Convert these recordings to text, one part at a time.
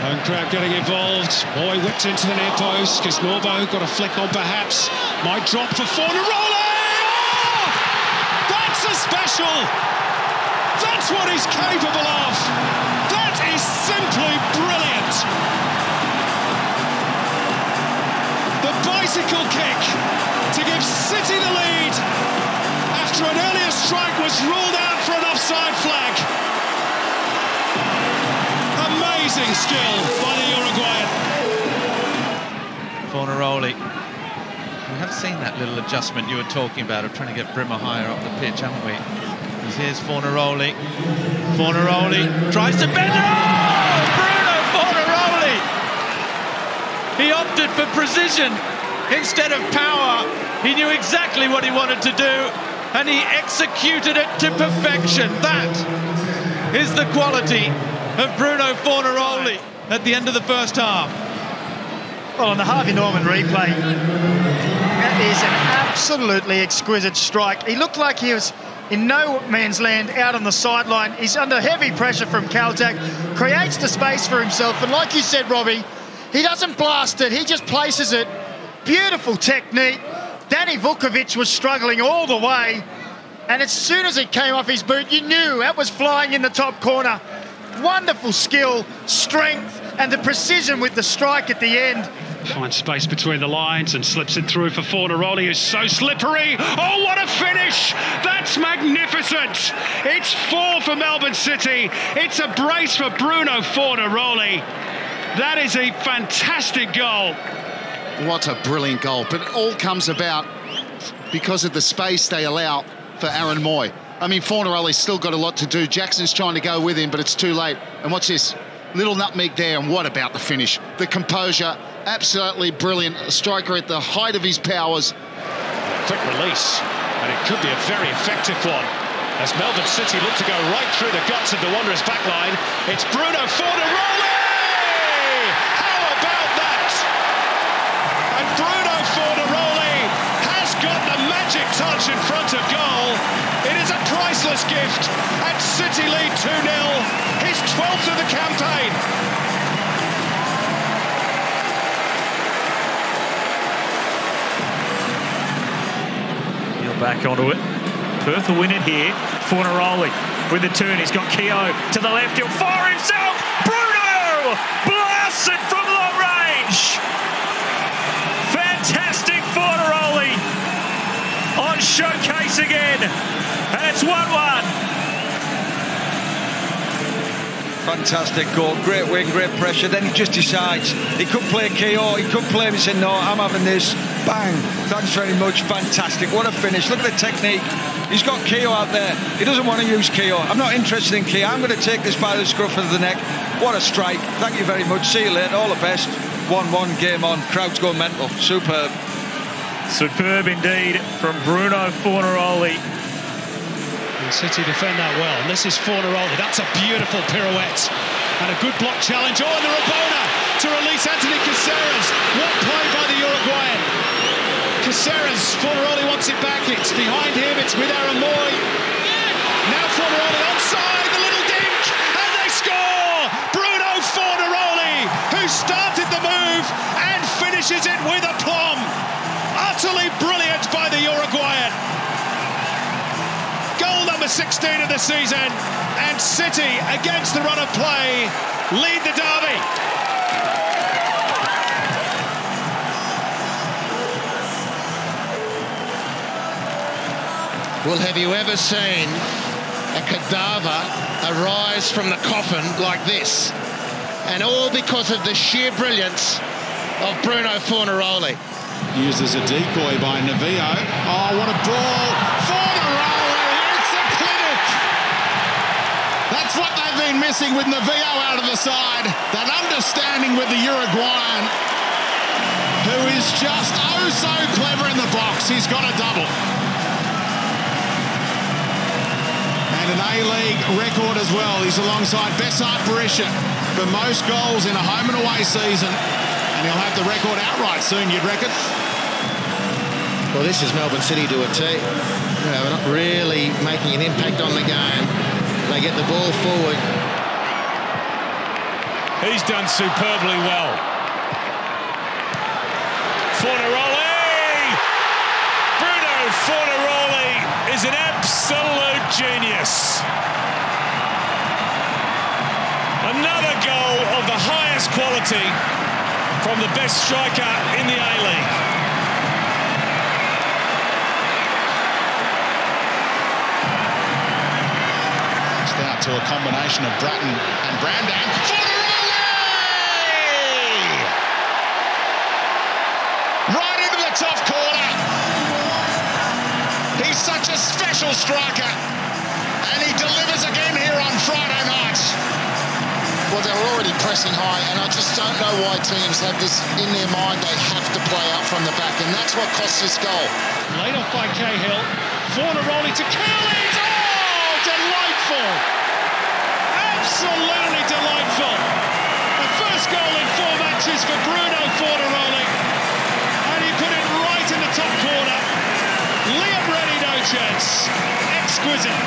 Home crowd getting involved. Boy whipped into the near post. Norbo got a flick on perhaps. Might drop for Fornaroli. Oh! That's a special. That's what he's capable of. That is simply brilliant. The bicycle kick to give City the lead after an earlier strike was ruled out for an offside flag. Amazing skill by the Uruguayan. Fornaroli. We have seen that little adjustment you were talking about of trying to get Brimmer higher up the pitch, haven't we? Here's Fornaroli. Fornaroli tries to bend it. Oh! Bruno Fornaroli! He opted for precision instead of power. He knew exactly what he wanted to do, and he executed it to perfection. That is the quality of Bruno Fornaroli at the end of the first half. Well, on the Harvey Norman replay, that is an absolutely exquisite strike. He looked like he was in no man's land out on the sideline. He's under heavy pressure from Kaltak, creates the space for himself, and like you said, Robbie, he doesn't blast it, he just places it. Beautiful technique. Danny Vukovic was struggling all the way, and as soon as it came off his boot, you knew that was flying in the top corner. Wonderful skill, strength, and the precision with the strike at the end. Finds space between the lines and slips it through for Fornaroli, who's so slippery. Oh, what a finish! That's magnificent! It's 4 for Melbourne City. It's a brace for Bruno Fornaroli. That is a fantastic goal. What a brilliant goal. But it all comes about because of the space they allow for Aaron Moy. I mean, Fornaroli's still got a lot to do. Jackson's trying to go with him, but it's too late. And watch this. Little nutmeg there, and what about the finish? The composure, absolutely brilliant. A striker at the height of his powers. Quick release, and it could be a very effective one. As Melbourne City look to go right through the guts of the Wanderers backline, it's Bruno Fornaroli! How about that? And Bruno Fornaroli has got the magic touch in front of goal. It is a priceless gift, and City lead 2-0. His 12th of the campaign. He'll back onto it. Perth will win it here. Fornaroli with the turn. He's got Keogh to the left. He'll fire himself. Bruno blasts it from long range. Fantastic Fornaroli on showcase again. And it's 1-1. Fantastic goal, great win, great pressure. Then he just decides he could play Keogh, he could play him. He said, no, I'm having this. Bang, thanks very much, fantastic. What a finish, look at the technique. He's got Keogh out there, he doesn't want to use Keogh. I'm not interested in Keogh, I'm going to take this by the scruff of the neck. What a strike, thank you very much, see you later, all the best. 1-1, game on, crowds go mental, superb. Superb indeed from Bruno Fornaroli. City defend that well, and this is Fornaroli. That's a beautiful pirouette and a good block challenge. Oh, and the Rabona to release Anthony Caceres. What play by the Uruguayan. Caceres, Fornaroli wants it back. It's behind him, it's with Aaron Moy. Now Fornaroli onside, the little dink, and they score! Bruno Fornaroli, who started the move and finishes it with aplomb. Utterly brilliant by the Uruguayan. Goal number 16 of the season, and City, against the run of play, lead the derby. Well, have you ever seen a cadaver arise from the coffin like this? And all because of the sheer brilliance of Bruno Fornaroli. Used as a decoy by Navio. Oh, what a ball! Fornaroli, it's a clinic! That's what they've been missing with Navio out of the side. That understanding with the Uruguayan, who is just oh so clever in the box. He's got a double. And an A-League record as well. He's alongside Bessart Berisha for most goals in a home and away season. And he'll have the record outright soon, you'd reckon. Well, this is Melbourne City to a T. They're not really making an impact on the game. They get the ball forward. He's done superbly well. Fornaroli! Bruno Fornaroli is an absolute genius. Another goal of the highest quality from the best striker in the A-League. It's down to a combination of Bratton and Brandon. Fornaroli! Right into the top corner. He's such a special striker, and he delivers again here on Friday night. Well, they were already pressing high, and I just don't know why teams have this in their mind. They have to play out from the back, and that's what cost this goal. Laid off by Cahill. Fornaroli to Collins. Oh, delightful! Absolutely delightful. The first goal in 4 matches for Bruno Fornaroli, and he put it right in the top corner. Liam Reddy, no chance. Exquisite.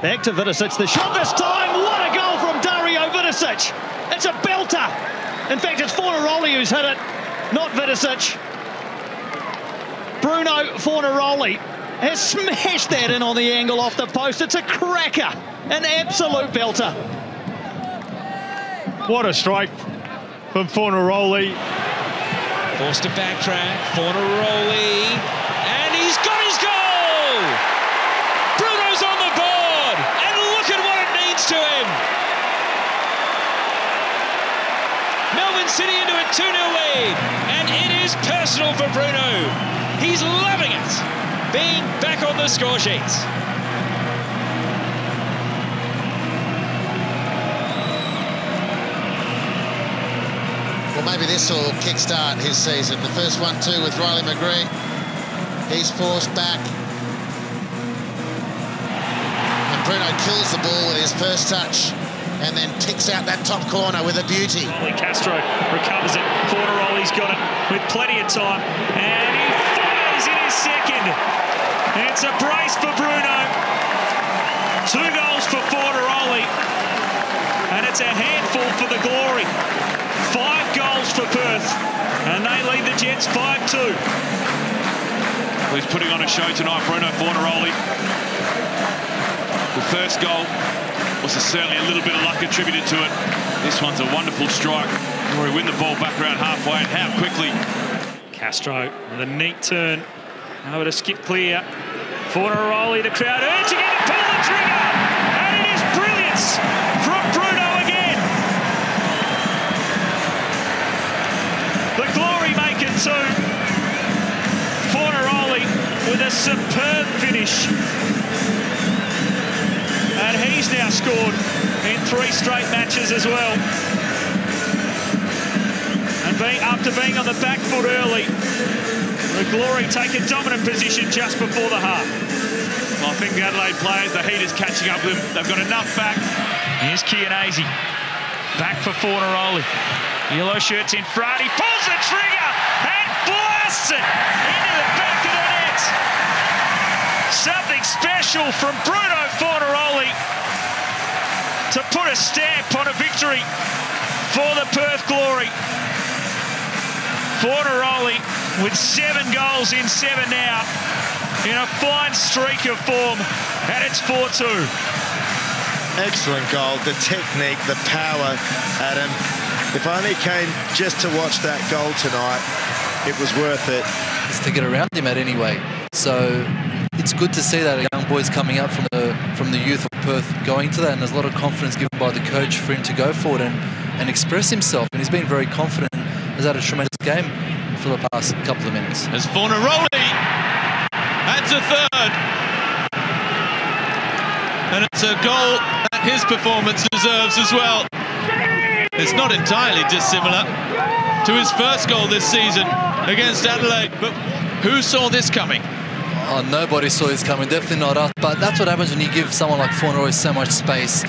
Back to Vidicic, the shot this time. What a goal from Dario Vidicic. It's a belter. In fact, it's Fornaroli who's hit it, not Vidicic. Bruno Fornaroli has smashed that in on the angle off the post. It's a cracker, an absolute belter. What a strike from Fornaroli. Forced to backtrack, Fornaroli, and he's got his goal! Bruno's on the board, and look at what it means to him. Melbourne City into a 2-0 lead, and it is personal for Bruno. He's loving it, being back on the score sheets. Well, maybe this will kickstart his season. The first one, too, with Riley McGree. He's forced back. And Bruno kills the ball with his first touch and then picks out that top corner with a beauty. Castro recovers it. Fornaroli's got it with plenty of time. And he fires in his second. It's a brace for Bruno. 2 goals for Fornaroli. And it's a handful for the Glory. 5 goals for Perth, and they lead the Jets 5-2. Well, he's putting on a show tonight, Bruno Fornaroli. The first goal was certainly a little bit of luck attributed to it. This one's a wonderful strike. Glory win the ball back around halfway, and how quickly. Castro with a neat turn over to skip clear. Fornaroli, the crowd urging him to pull the trigger, and it is brilliance from Bruno again. The Glory make it 2. Fornaroli with a superb finish. And he's now scored in 3 straight matches as well. And after being on the back foot early, the Glory take a dominant position just before the half. Well, I think the Adelaide players, the heat is catching up with them. They've got enough back. Here's Chianese. Back for Fornaroli. Yellow shirts in front. He pulls the trigger and blasts it into the back of the net. Something special from Bruno Fornaroli to put a stamp on a victory for the Perth Glory. Fornaroli with 7 goals in 7 now, in a fine streak of form, and it's 4-2. Excellent goal, the technique, the power, Adam. If I only came just to watch that goal tonight, it was worth it. It's to get around him at anyway. So it's good to see that young boys coming up from the youth of Perth going to that, and there's a lot of confidence given by the coach for him to go forward and express himself. And he's been very confident. He's had a tremendous game for the past couple of minutes. As Fornaroli adds a third. And it's a goal that his performance deserves as well. It's not entirely dissimilar to his first goal this season against Adelaide. But who saw this coming? Oh, nobody saw this coming, definitely not us. But that's what happens when you give someone like Fornaroli so much space.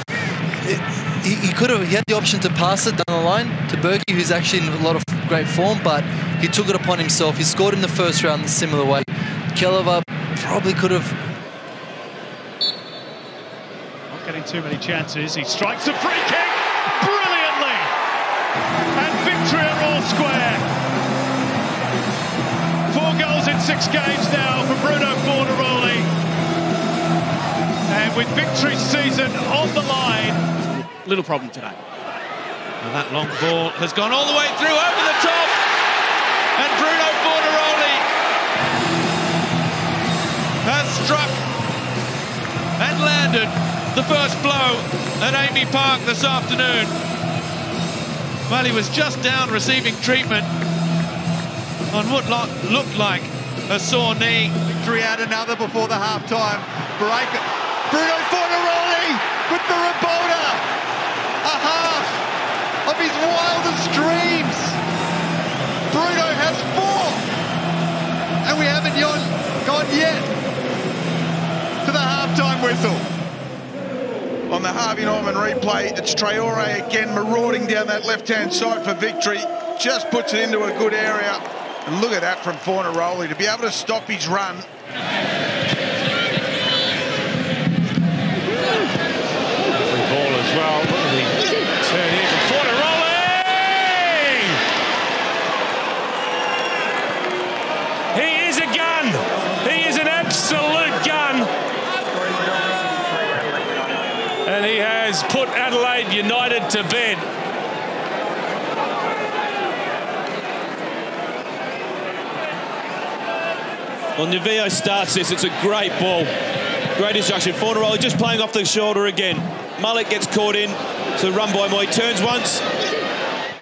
He had the option to pass it down the line to Berkey, who's actually in a lot of great form, but he took it upon himself. He scored in the first round in a similar way. Kelleher probably could have getting too many chances. He strikes a free kick brilliantly. And Victory are all square. 4 goals in 6 games now for Bruno Fornaroli. And with Victory's season on the line. Little problem today. And that long ball has gone all the way through, over the top. And Bruno Fornaroli has struck and landed the first blow at Amy Park this afternoon. Well, he was just down receiving treatment on what looked like a sore knee. Victory had another before the half-time break. Bruno Fornaroli with the Rabona. A half of his wildest dreams. Bruno has 4. And we haven't gone yet to the half-time whistle. On the Harvey Norman replay, it's Traore again marauding down that left-hand side for Victory. Just puts it into a good area. And look at that from Fornaroli to be able to stop his run. Lovely ball as well. Look at the turn here from Fornaroli! He is a gun. He is an absolute gun. And he has put Adelaide United to bed. Well, Navio starts this. It's a great ball. Great instruction. Fornaroli just playing off the shoulder again. Mullet gets caught in. So run by Moy. Turns once.